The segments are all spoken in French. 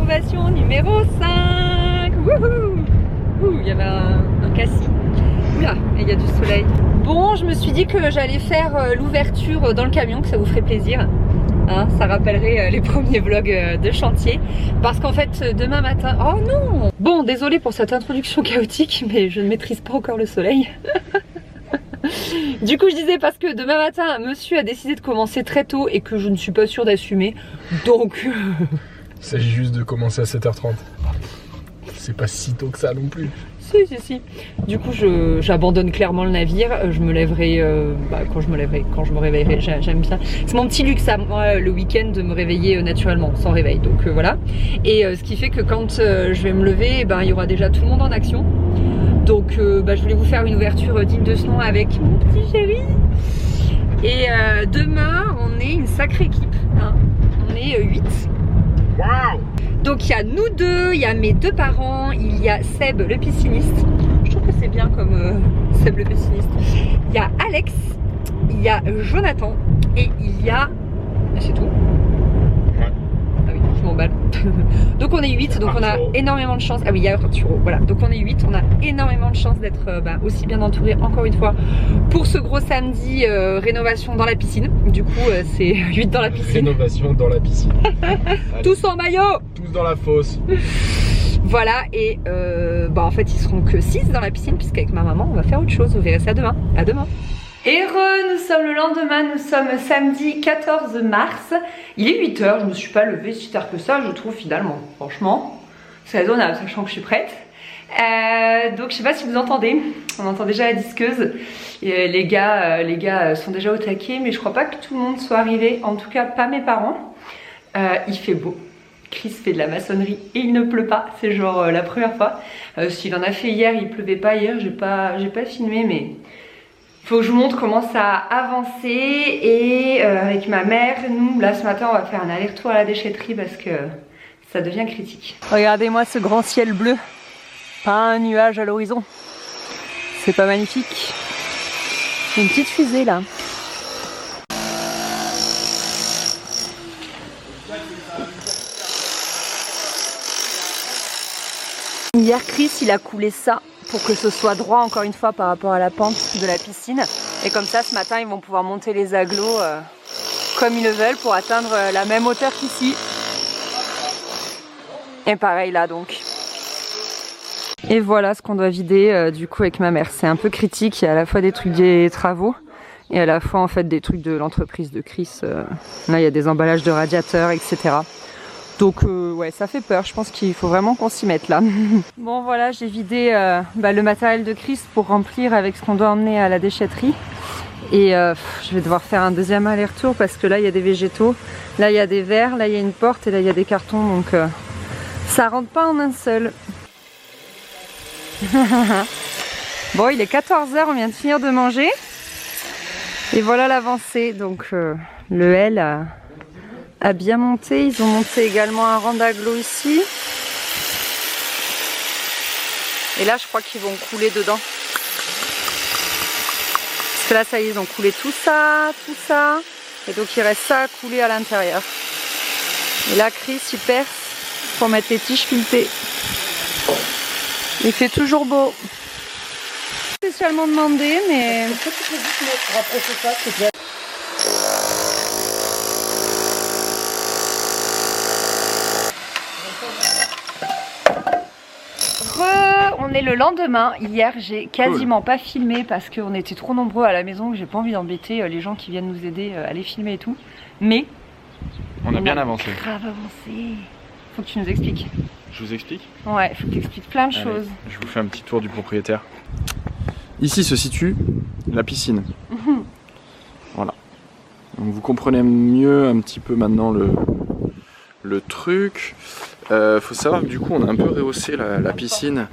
rénovation numéro 5. Wouhou. Ouh, il y avait un cassis. Oula, il y a du soleil. Bon, je me suis dit que j'allais faire l'ouverture dans le camion, que ça vous ferait plaisir. Hein, ça rappellerait les premiers vlogs de chantier. Parce qu'en fait, demain matin... Oh non! Bon, désolée pour cette introduction chaotique, mais je ne maîtrise pas encore le soleil. Du coup, je disais parce que demain matin, monsieur a décidé de commencer très tôt et que je ne suis pas sûre d'assumer. Donc... Il s'agit juste de commencer à 7h30. C'est pas si tôt que ça non plus. Si. Du coup, j'abandonne clairement le navire. Je me lèverai quand je me réveillerai. J'aime bien. C'est mon petit luxe à moi le week-end de me réveiller naturellement, sans réveil. Donc voilà. Et ce qui fait que quand je vais me lever, il y aura déjà tout le monde en action. Donc je voulais vous faire une ouverture digne de ce nom avec mon petit chéri. Et demain, on est une sacrée équipe. Hein. On est 8. Waouh! Donc il y a nous deux, il y a mes deux parents, il y a Seb le pisciniste. Je trouve que c'est bien comme Seb le pisciniste. Il y a Alex, il y a Jonathan et il y a... C'est tout? Ouais. Ah oui, je m'emballe. Donc on est 8, donc on a énormément de chance. Ah oui, il y a Arturo, voilà. Donc on est 8, on a énormément de chance d'être aussi bien entouré encore une fois pour ce gros samedi rénovation dans la piscine. Du coup c'est 8 dans la piscine. Rénovation dans la piscine. Tous en maillot. Tous dans la fosse. Voilà, et en fait ils seront que 6 dans la piscine puisqu'avec ma maman on va faire autre chose. Vous verrez ça demain. À demain. Nous sommes le lendemain, nous sommes samedi 14 mars. Il est 8 h, je me suis pas levée si tard que ça, je trouve finalement. Franchement, c'est raisonnable, sachant que je suis prête. Donc je sais pas si vous entendez, on entend déjà la disqueuse. Et les gars sont déjà au taquet, mais je crois pas que tout le monde soit arrivé, en tout cas pas mes parents. Il fait beau. Chris fait de la maçonnerie et il ne pleut pas, c'est genre la première fois. S'il en a fait hier, il pleuvait pas hier, j'ai pas filmé, mais faut que je vous montre comment ça a avancé. Et avec ma mère, nous là ce matin on va faire un aller-retour à la déchetterie parce que ça devient critique. Regardez-moi ce grand ciel bleu, pas un nuage à l'horizon, c'est pas magnifique. Une petite fusée là. Hier Chris il a coulé ça pour que ce soit droit encore une fois par rapport à la pente de la piscine. Et comme ça ce matin ils vont pouvoir monter les agglos comme ils le veulent pour atteindre la même hauteur qu'ici. Et pareil là donc. Et voilà ce qu'on doit vider du coup avec ma mère. C'est un peu critique, il y a à la fois des trucs des travaux et à la fois en fait des trucs de l'entreprise de Chris. Là il y a des emballages de radiateurs etc. Donc ouais, ça fait peur, je pense qu'il faut vraiment qu'on s'y mette là. Bon voilà, j'ai vidé le matériel de Chris pour remplir avec ce qu'on doit emmener à la déchetterie. Et je vais devoir faire un deuxième aller-retour parce que là il y a des végétaux, là il y a des verres, là il y a une porte et là il y a des cartons. Donc ça rentre pas en un seul. Bon, il est 14 h, on vient de finir de manger. Et voilà l'avancée, donc le L a bien monté. Ils ont monté également un rang d'agglos ici. Et là je crois qu'ils vont couler dedans. Parce que là ça y est, ils ont coulé tout ça. Et donc il reste ça à couler à l'intérieur. Et là Chris il perce pour mettre les tiges filetées. Il fait toujours beau. Spécialement demandé, mais... On est le lendemain. Hier j'ai quasiment pas filmé parce qu'on était trop nombreux à la maison, que j'ai pas envie d'embêter les gens qui viennent nous aider à les filmer et tout. Mais on a bien avancé. Grave avancé. Faut que tu nous expliques. Je vous explique? Ouais, faut que tu expliques plein de choses. Je vous fais un petit tour du propriétaire. Ici se situe la piscine. Voilà. Donc vous comprenez mieux un petit peu maintenant le truc. Faut savoir que du coup on a un peu rehaussé la piscine.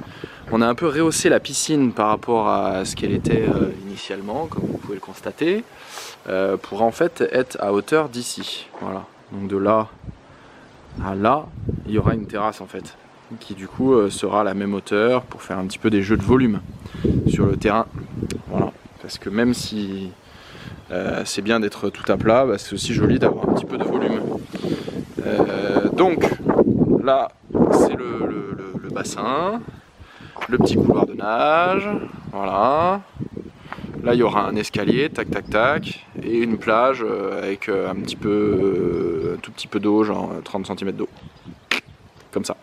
On a un peu rehaussé la piscine par rapport à ce qu'elle était initialement, comme vous pouvez le constater, pour en fait être à hauteur d'ici. Voilà. Donc de là à là, il y aura une terrasse en fait, qui du coup sera à la même hauteur pour faire un petit peu des jeux de volume sur le terrain. Voilà. Parce que même si c'est bien d'être tout à plat, c'est aussi joli d'avoir un petit peu de volume. Donc là, c'est le bassin, le petit couloir de nage, voilà. Là il y aura un escalier, tac tac tac, et une plage avec un tout petit peu d'eau, genre 30 cm d'eau. Comme ça.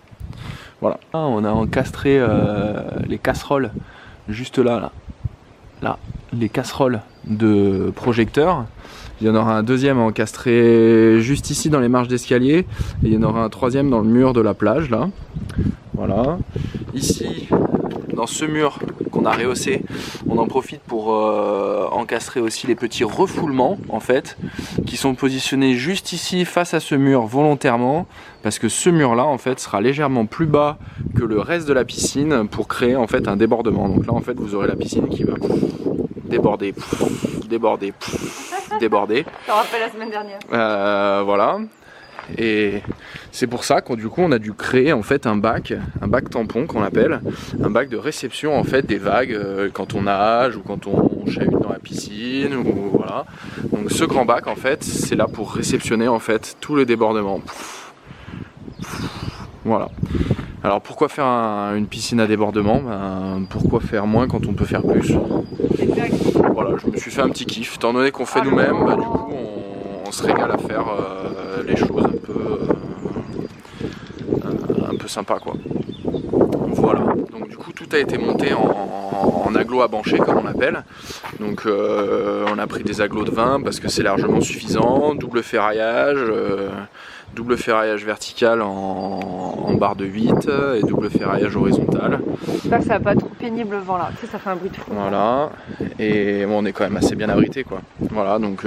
Voilà. On a encastré les casseroles juste là, les casseroles de projecteurs. Il y en aura un deuxième à encastrer juste ici dans les marches d'escalier, et il y en aura un troisième dans le mur de la plage là. Voilà. Ici, dans ce mur qu'on a rehaussé, on en profite pour encastrer aussi les petits refoulements en fait, qui sont positionnés juste ici face à ce mur volontairement, parce que ce mur là en fait sera légèrement plus bas que le reste de la piscine pour créer en fait un débordement. Donc là en fait vous aurez la piscine qui va déborder, déborder, déborder. Ça rappelle la semaine dernière. Voilà. Et c'est pour ça qu'on on a dû créer en fait un bac tampon qu'on appelle, un bac de réception en fait des vagues quand on nage ou quand on chahute dans la piscine ou voilà. Donc ce grand bac en fait c'est là pour réceptionner en fait tout le débordement. Voilà. Alors pourquoi faire une piscine à débordement? Pourquoi faire moins quand on peut faire plus? Voilà, je me suis fait un petit kiff, étant donné qu'on fait nous-mêmes, du coup on se régale à faire les choses un peu sympa quoi. Voilà, donc du coup tout a été monté en agglo à bancher comme on appelle. Donc on a pris des agglos de 20 parce que c'est largement suffisant, double ferraillage vertical en barre de 8 et double ferraillage horizontal. J'espère que ça va pas être trop pénible le vent là, tu sais ça fait un bruit de fou. Voilà, et bon, on est quand même assez bien abrité quoi. Voilà, donc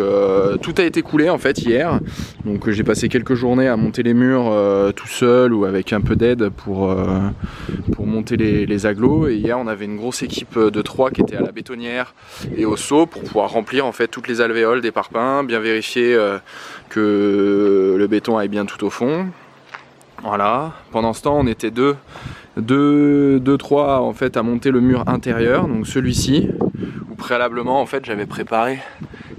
tout a été coulé en fait hier. Donc j'ai passé quelques journées à monter les murs tout seul ou avec un peu d'aide pour monter les agglos. Et hier on avait une grosse équipe de 3 qui était à la bétonnière et au seau pour pouvoir remplir en fait toutes les alvéoles des parpaings, bien vérifier que le béton aille bien tout au fond. Voilà, pendant ce temps on était deux, trois en fait à monter le mur intérieur, donc celui-ci, où préalablement en fait j'avais préparé,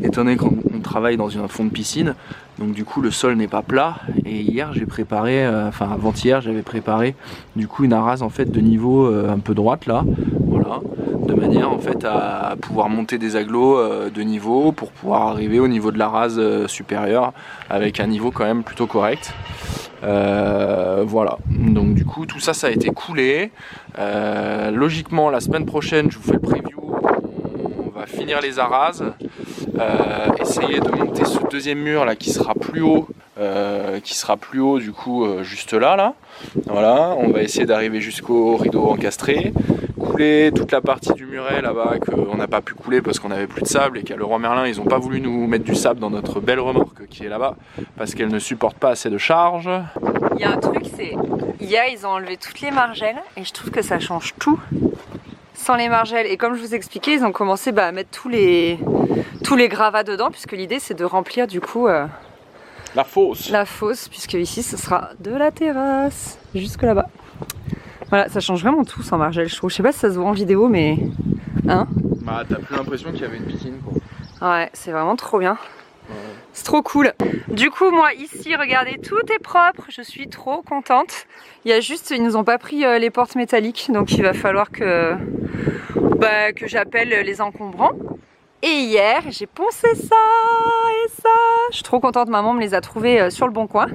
étant donné qu'on travaille dans un fond de piscine, donc du coup le sol n'est pas plat, et hier j'ai préparé, enfin avant-hier j'avais préparé du coup une arase en fait de niveau un peu droite là, voilà, de manière en fait à pouvoir monter des agglos de niveau pour pouvoir arriver au niveau de la rase supérieure avec un niveau quand même plutôt correct. Voilà, donc du coup tout ça a été coulé. Logiquement la semaine prochaine je vous fais le preview, on va finir les arases, essayer de monter ce deuxième mur là qui sera plus haut du coup juste là. Voilà, on va essayer d'arriver jusqu'au rideau encastré, couler toute la partie du muret là-bas qu'on n'a pas pu couler parce qu'on n'avait plus de sable et qu'à Leroy Merlin ils n'ont pas voulu nous mettre du sable dans notre belle remorque qui est là-bas parce qu'elle ne supporte pas assez de charge. Il y a un truc, c'est hier ils ont enlevé toutes les margelles et je trouve que ça change tout sans les margelles. Et comme je vous expliquais, ils ont commencé à mettre tous les gravats dedans puisque l'idée c'est de remplir du coup la fosse. La fosse, puisque ici ce sera de la terrasse jusque là-bas. Voilà, ça change vraiment tout sans margelle, je trouve. Je sais pas si ça se voit en vidéo, mais hein. Bah t'as plus l'impression qu'il y avait une piscine quoi. Ouais, c'est vraiment trop bien. Ouais. C'est trop cool. Du coup moi ici, regardez, tout est propre. Je suis trop contente. Il y a juste, ils nous ont pas pris les portes métalliques, donc il va falloir que j'appelle les encombrants. Et hier, j'ai poncé ça et ça. Je suis trop contente, maman me les a trouvés sur le bon coin.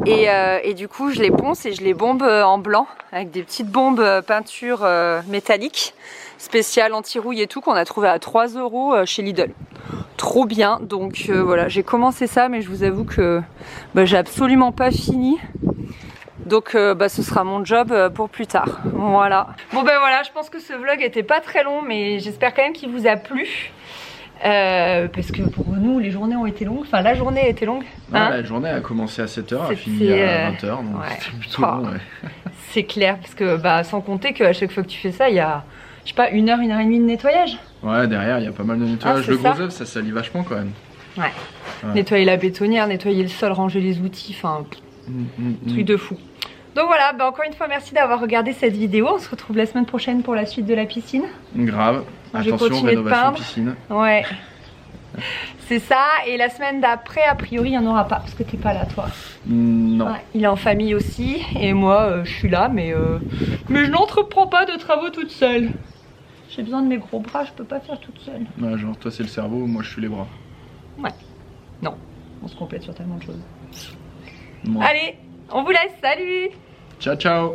Et du coup, je les ponce et je les bombe en blanc avec des petites bombes peinture métallique spéciale anti-rouille et tout qu'on a trouvé à 3 € chez Lidl. Trop bien. Donc voilà, j'ai commencé ça, mais je vous avoue que j'ai absolument pas fini. Donc ce sera mon job pour plus tard. Voilà. Bon voilà, je pense que ce vlog était pas très long, mais j'espère quand même qu'il vous a plu. Parce que pour nous les journées ont été longues, enfin la journée a été longue. Hein, la journée a commencé à 7h, a fini à 20h, donc ouais. c'était plutôt long. Ouais. C'est clair, parce que sans compter qu'à chaque fois que tu fais ça, il y a, je sais pas, 1h, 1h30 de nettoyage. Ouais, derrière il y a pas mal de nettoyage. Le gros œuf ça salit vachement quand même. Ouais. Nettoyer la bétonnière, nettoyer le sol, ranger les outils, enfin truc de fou. Donc voilà, encore une fois merci d'avoir regardé cette vidéo. On se retrouve la semaine prochaine pour la suite de la piscine. Grave. Attention, rénovation piscine. Ouais. C'est ça, et la semaine d'après, a priori, il n'y en aura pas, parce que t'es pas là, toi. Non. Ouais, il est en famille aussi, et moi, je suis là, mais je n'entreprends pas de travaux toute seule. J'ai besoin de mes gros bras, je peux pas faire toute seule. Ouais, genre, toi, c'est le cerveau, moi, je suis les bras. Ouais. Non, on se complète sur tellement de choses. Moi. Allez, on vous laisse, salut! Ciao, ciao.